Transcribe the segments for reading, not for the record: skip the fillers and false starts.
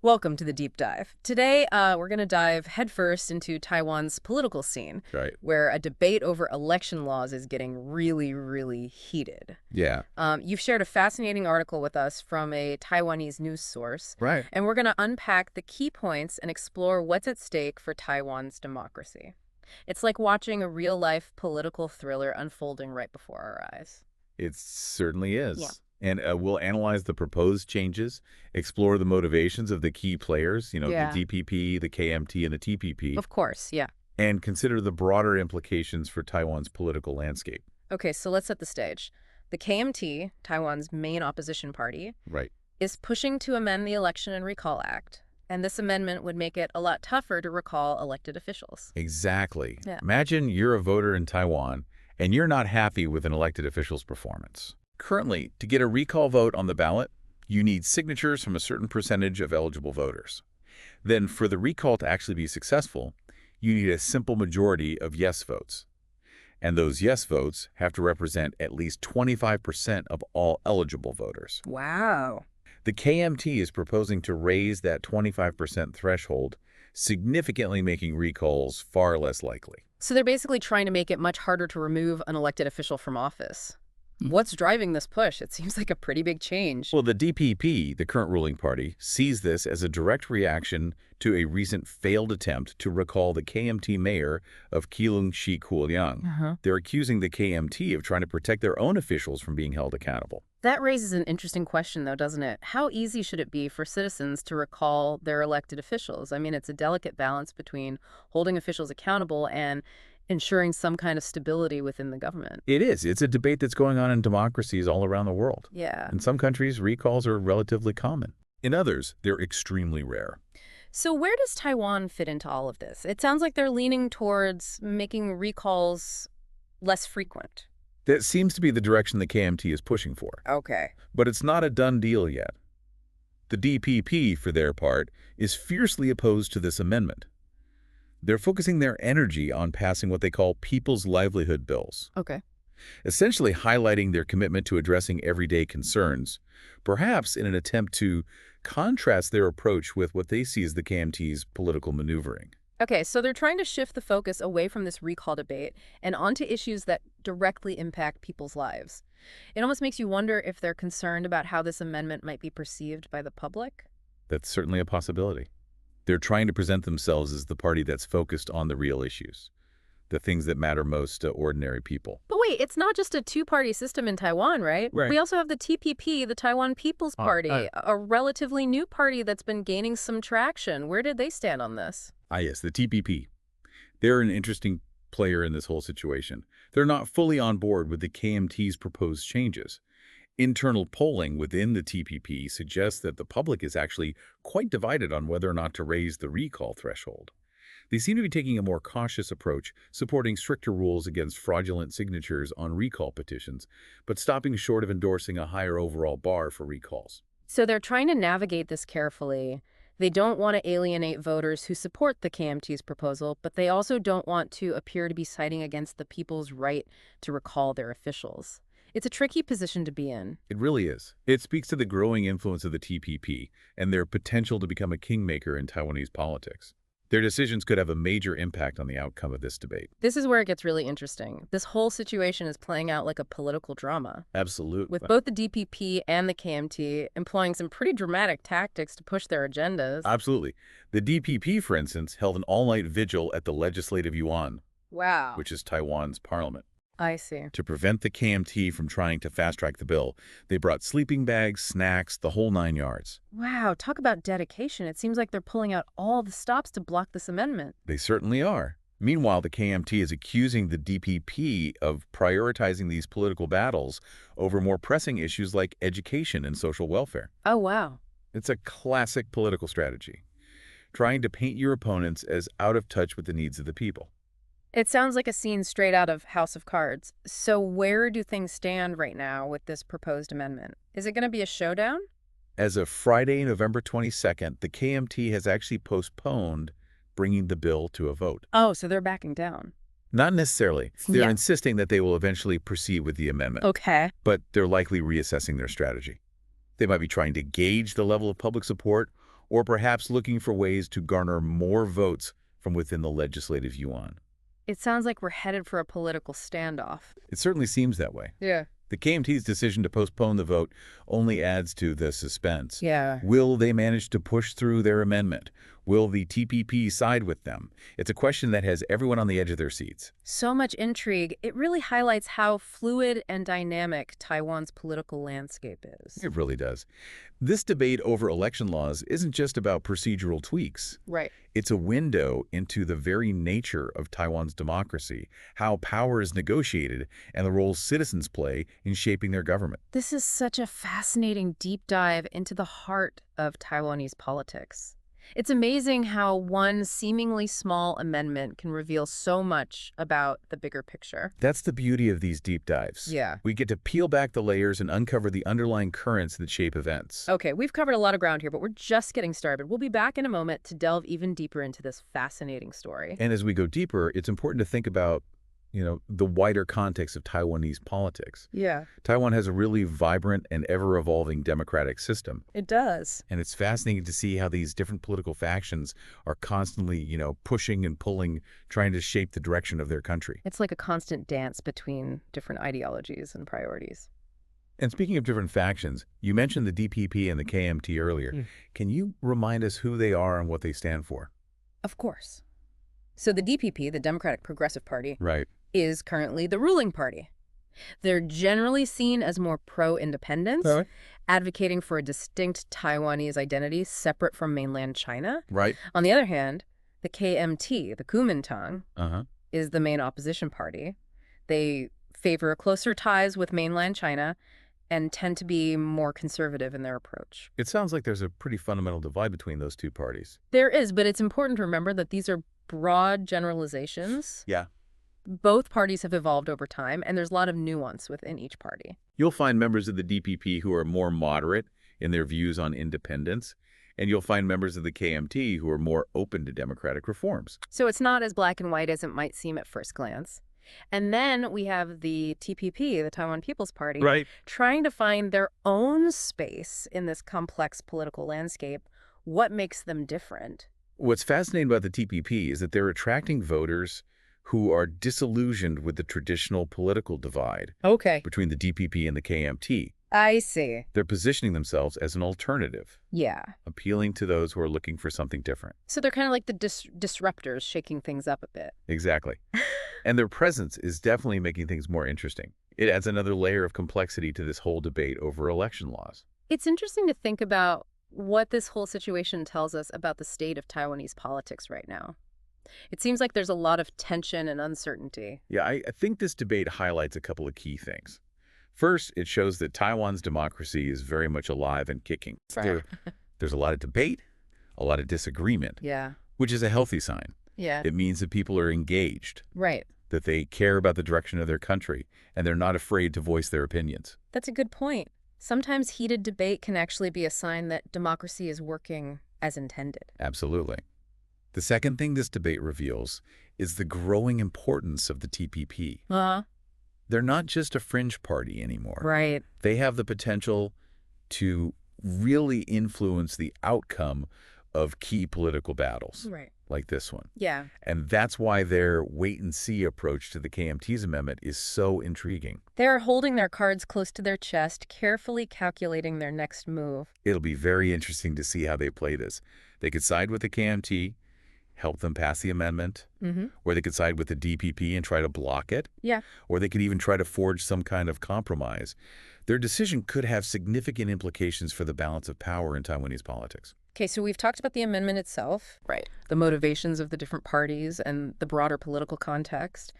Welcome to the deep dive. Today, we're going to dive headfirst into Taiwan's political scene, Right. where a debate over election laws is getting really, really heated. Yeah. You've shared a fascinating article with us from a Taiwanese news source, Right. and we're going to unpack the key points and explore what's at stake for Taiwan's democracy. It's like watching a real-life political thriller unfolding right before our eyes. It certainly is. Yeah. And we'll analyze the proposed changes, explore the motivations of the key players, Yeah. the DPP, the KMT, and the TPP, Of course, yeah. and consider the broader implications for Taiwan's political landscape. Okay, so let's set the stage. The KMT, Taiwan's main opposition party, Right. is pushing to amend the Election and Recall Act. And this amendment would make it a lot tougher to recall elected officials. Exactly. Yeah. Imagine you're a voter in Taiwan, and you're not happy with an elected official's performance. Currently, to get a recall vote on the ballot, you need signatures from a certain percentage of eligible voters. Then, for the recall to actually be successful, you need a simple majority of yes votes. And those yes votes have to represent at least 25% of all eligible voters. Wow. The KMT is proposing to raise that 25% threshold, significantly making recalls far less likely. So they're basically trying to make it much harder to remove an elected official from office. What's driving this push? It seems like a pretty big change. Well, the DPP, the current ruling party, sees this as a direct reaction to a recent failed attempt to recall the KMT mayor of Keelung Shi-Kuolyang. They're accusing the KMT of trying to protect their own officials from being held accountable. That raises an interesting question, though, doesn't it? How easy should it be for citizens to recall their elected officials? I mean, it's a delicate balance between holding officials accountable and ensuring some kind of stability within the government. It is. It's a debate that's going on in democracies all around the world. Yeah. In some countries, recalls are relatively common. In others, they're extremely rare. So where does Taiwan fit into all of this? It sounds like they're leaning towards making recalls less frequent. That seems to be the direction the KMT is pushing for. Okay. But it's not a done deal yet. The DPP, for their part, is fiercely opposed to this amendment. They're focusing their energy on passing what they call people's livelihood bills, Okay. essentially highlighting their commitment to addressing everyday concerns, perhaps in an attempt to contrast their approach with what they see as the KMT's political maneuvering. Okay, so they're trying to shift the focus away from this recall debate and onto issues that directly impact people's lives. It almost makes you wonder if they're concerned about how this amendment might be perceived by the public. That's certainly a possibility. They're trying to present themselves as the party that's focused on the real issues, the things that matter most to ordinary people. But wait, it's not just a two-party system in Taiwan, right? Right. We also have the TPP, the Taiwan People's Party, a relatively new party that's been gaining some traction. Where did they stand on this? Yes, the TPP. They're an interesting player in this whole situation. They're not fully on board with the KMT's proposed changes. Internal polling within the TPP suggests that the public is actually quite divided on whether or not to raise the recall threshold. They seem to be taking a more cautious approach, supporting stricter rules against fraudulent signatures on recall petitions, but stopping short of endorsing a higher overall bar for recalls. So they're trying to navigate this carefully. They don't want to alienate voters who support the KMT's proposal, but they also don't want to appear to be siding against the people's right to recall their officials. It's a tricky position to be in. It really is. It speaks to the growing influence of the TPP and their potential to become a kingmaker in Taiwanese politics. Their decisions could have a major impact on the outcome of this debate. This is where it gets really interesting. This whole situation is playing out like a political drama, Absolutely. with both the DPP and the KMT employing some pretty dramatic tactics to push their agendas. Absolutely. The DPP, for instance, held an all-night vigil at the Legislative Yuan, Wow. which is Taiwan's parliament. I see. To prevent the KMT from trying to fast-track the bill, they brought sleeping bags, snacks, the whole 9 yards. Wow, talk about dedication. It seems like they're pulling out all the stops to block this amendment. They certainly are. Meanwhile, the KMT is accusing the DPP of prioritizing these political battles over more pressing issues like education and social welfare. Oh, wow. It's a classic political strategy, trying to paint your opponents as out of touch with the needs of the people. It sounds like a scene straight out of House of Cards. So where do things stand right now with this proposed amendment? Is it going to be a showdown? As of Friday, November 22nd, the KMT has actually postponed bringing the bill to a vote. Oh, so they're backing down. Not necessarily. They're Yeah. insisting that they will eventually proceed with the amendment, Okay. but they're likely reassessing their strategy. They might be trying to gauge the level of public support or perhaps looking for ways to garner more votes from within the legislative yuan. It sounds like we're headed for a political standoff. It certainly seems that way. Yeah. The KMT's decision to postpone the vote only adds to the suspense. Yeah. Will they manage to push through their amendment? Will the TPP side with them? It's a question that has everyone on the edge of their seats. So much intrigue. It really highlights how fluid and dynamic Taiwan's political landscape is. It really does. This debate over election laws isn't just about procedural tweaks. Right. It's a window into the very nature of Taiwan's democracy, how power is negotiated, and the role citizens play in shaping their government. This is such a fascinating deep dive into the heart of Taiwanese politics. It's amazing how one seemingly small amendment can reveal so much about the bigger picture. That's the beauty of these deep dives. Yeah. We get to peel back the layers and uncover the underlying currents that shape events. Okay, we've covered a lot of ground here, but we're just getting started. We'll be back in a moment to delve even deeper into this fascinating story. And as we go deeper, it's important to think about the wider context of Taiwanese politics. Yeah. Taiwan has a really vibrant and ever-evolving democratic system. It does. And it's fascinating to see how these different political factions are constantly, pushing and pulling, trying to shape the direction of their country. It's like a constant dance between different ideologies and priorities. And speaking of different factions, you mentioned the DPP and the KMT earlier. Can you remind us who they are and what they stand for? Of course. So the DPP, the Democratic Progressive Party, Right. is currently the ruling party. They're generally seen as more pro-independence, advocating for a distinct Taiwanese identity separate from mainland China. Right. On the other hand, the KMT, the Kuomintang, Uh-huh. is the main opposition party. They favor closer ties with mainland China and tend to be more conservative in their approach. It sounds like there's a pretty fundamental divide between those two parties. There is, but it's important to remember that these are broad generalizations. Yeah. Both parties have evolved over time, and there's a lot of nuance within each party. You'll find members of the DPP who are more moderate in their views on independence, and you'll find members of the KMT who are more open to democratic reforms. So it's not as black and white as it might seem at first glance. And then we have the TPP, the Taiwan People's Party, trying to find their own space in this complex political landscape. What makes them different? What's fascinating about the TPP is that they're attracting voters who are disillusioned with the traditional political divide between the DPP and the KMT. I see. They're positioning themselves as an alternative, Yeah. appealing to those who are looking for something different. So they're kind of like the disruptors, shaking things up a bit. Exactly. And their presence is definitely making things more interesting. It adds another layer of complexity to this whole debate over election laws. It's interesting to think about what this whole situation tells us about the state of Taiwanese politics right now. It seems like there's a lot of tension and uncertainty. Yeah, I think this debate highlights a couple of key things. First, it shows that Taiwan's democracy is very much alive and kicking. There's a lot of debate, a lot of disagreement, Yeah. which is a healthy sign. Yeah. It means that people are engaged, Right. that they care about the direction of their country, and they're not afraid to voice their opinions. That's a good point. Sometimes heated debate can actually be a sign that democracy is working as intended. Absolutely. The second thing this debate reveals is the growing importance of the TPP. They're not just a fringe party anymore. Right. They have the potential to really influence the outcome of key political battles, Right. like this one. Yeah. And that's why their wait-and-see approach to the KMT's amendment is so intriguing. They're holding their cards close to their chest, carefully calculating their next move. It'll be very interesting to see how they play this. They could side with the KMT, help them pass the amendment, or they could side with the DPP and try to block it, Yeah. or they could even try to forge some kind of compromise. Their decision could have significant implications for the balance of power in Taiwanese politics. Okay, so we've talked about the amendment itself. Right. The motivations of the different parties and the broader political context.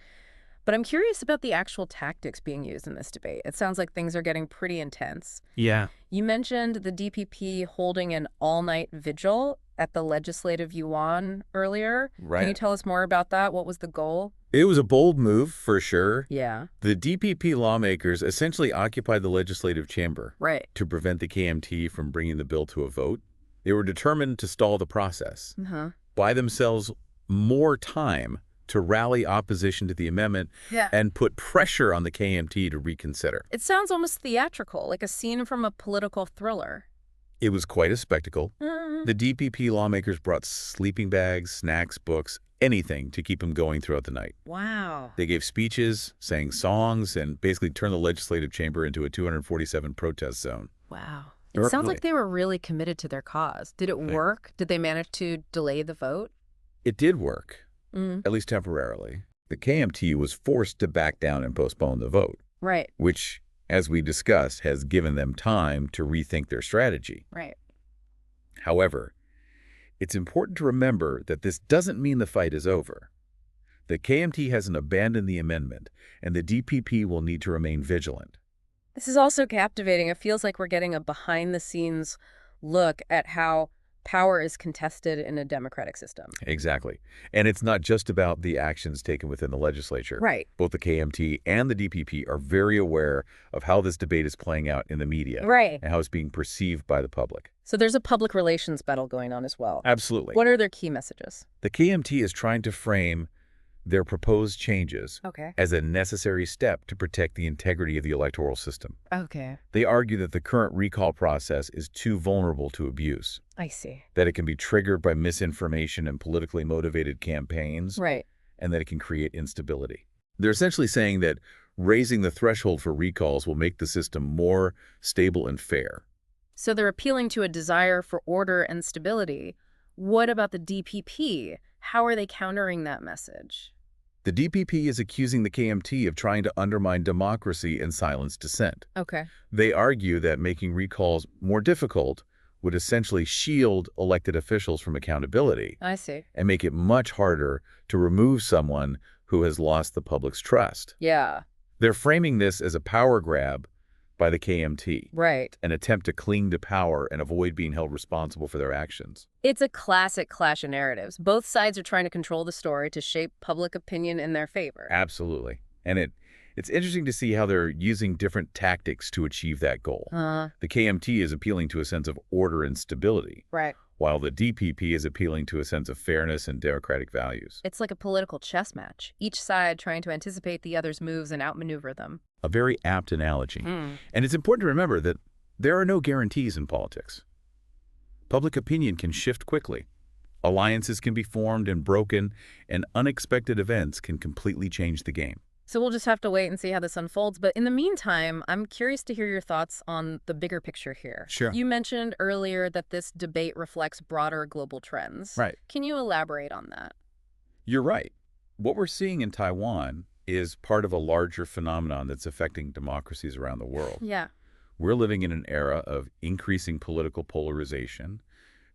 But I'm curious about the actual tactics being used in this debate. It sounds like things are getting pretty intense. Yeah. You mentioned the DPP holding an all-night vigil at the legislative yuan earlier. Right. Can you tell us more about that? What was the goal? It was a bold move, for sure. Yeah. The DPP lawmakers essentially occupied the legislative chamber Right. to prevent the KMT from bringing the bill to a vote. They were determined to stall the process, buy themselves more time to rally opposition to the amendment and put pressure on the KMT to reconsider. It sounds almost theatrical, like a scene from a political thriller. It was quite a spectacle. Uh, The DPP lawmakers brought sleeping bags, snacks, books, anything to keep them going throughout the night. wow. They gave speeches, sang songs, and basically turned the legislative chamber into a 247 protest zone. Wow. They It were sounds really- like they were really committed to their cause. Did it Right. work? Did they manage to delay the vote? It did work, Mm, at least temporarily. The KMT was forced to back down and postpone the vote, right, which, as we discussed, has given them time to rethink their strategy. right. However, it's important to remember that this doesn't mean the fight is over. The KMT hasn't abandoned the amendment, and the DPP will need to remain vigilant. This is also captivating. It feels like we're getting a behind-the-scenes look at how power is contested in a democratic system. Exactly. And it's not just about the actions taken within the legislature. Right, Both the KMT and the DPP are very aware of how this debate is playing out in the media right. and how it's being perceived by the public. So there's a public relations battle going on as well. Absolutely. What are their key messages? The KMT is trying to frame their proposed changes Okay. as a necessary step to protect the integrity of the electoral system. Okay, They argue that the current recall process is too vulnerable to abuse, I see. that it can be triggered by misinformation and politically motivated campaigns, Right. and that it can create instability. They're essentially saying that raising the threshold for recalls will make the system more stable and fair. So they're appealing to a desire for order and stability. What about the DPP? How are they countering that message? The DPP is accusing the KMT of trying to undermine democracy and silence dissent. Okay. They argue that making recalls more difficult would essentially shield elected officials from accountability I see. and make it much harder to remove someone who has lost the public's trust. Yeah, They're framing this as a power grab by the KMT, right. an attempt to cling to power and avoid being held responsible for their actions. It's a classic clash of narratives. Both sides are trying to control the story to shape public opinion in their favor. Absolutely. And it's interesting to see how they're using different tactics to achieve that goal. The KMT is appealing to a sense of order and stability, Right. while the DPP is appealing to a sense of fairness and democratic values. It's like a political chess match, each side trying to anticipate the other's moves and outmaneuver them. A very apt analogy. Mm. And it's important to remember that there are no guarantees in politics. Public opinion can shift quickly. Alliances can be formed and broken, and unexpected events can completely change the game. So we'll just have to wait and see how this unfolds. But in the meantime, I'm curious to hear your thoughts on the bigger picture here. Sure. You mentioned earlier that this debate reflects broader global trends. Right. Can you elaborate on that? You're right. What we're seeing in Taiwan is part of a larger phenomenon that's affecting democracies around the world. Yeah. We're living in an era of increasing political polarization,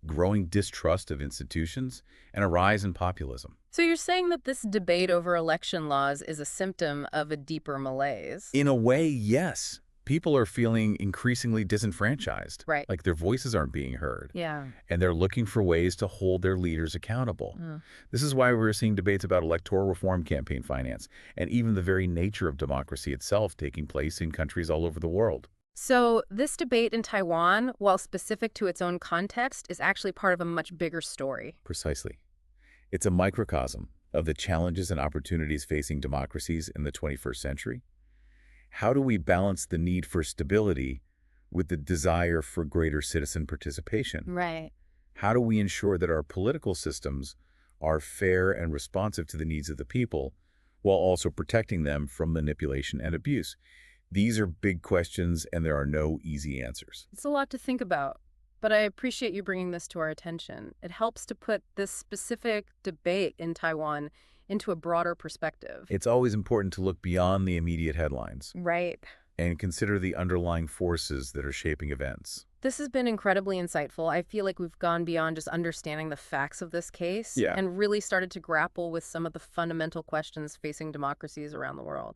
growing distrust of institutions, and a rise in populism. So you're saying that this debate over election laws is a symptom of a deeper malaise? In a way, yes. People are feeling increasingly disenfranchised. Right. Like their voices aren't being heard. Yeah. And they're looking for ways to hold their leaders accountable. This is why we're seeing debates about electoral reform campaign finance and even the very nature of democracy itself taking place in countries all over the world. So this debate in Taiwan, while specific to its own context, is actually part of a much bigger story. Precisely. It's a microcosm of the challenges and opportunities facing democracies in the 21st century. How do we balance the need for stability with the desire for greater citizen participation? Right. How do we ensure that our political systems are fair and responsive to the needs of the people while also protecting them from manipulation and abuse? These are big questions, and there are no easy answers. It's a lot to think about, but I appreciate you bringing this to our attention. It helps to put this specific debate in Taiwan into a broader perspective. It's always important to look beyond the immediate headlines Right. and consider the underlying forces that are shaping events. This has been incredibly insightful. I feel like we've gone beyond just understanding the facts of this case and really started to grapple with some of the fundamental questions facing democracies around the world.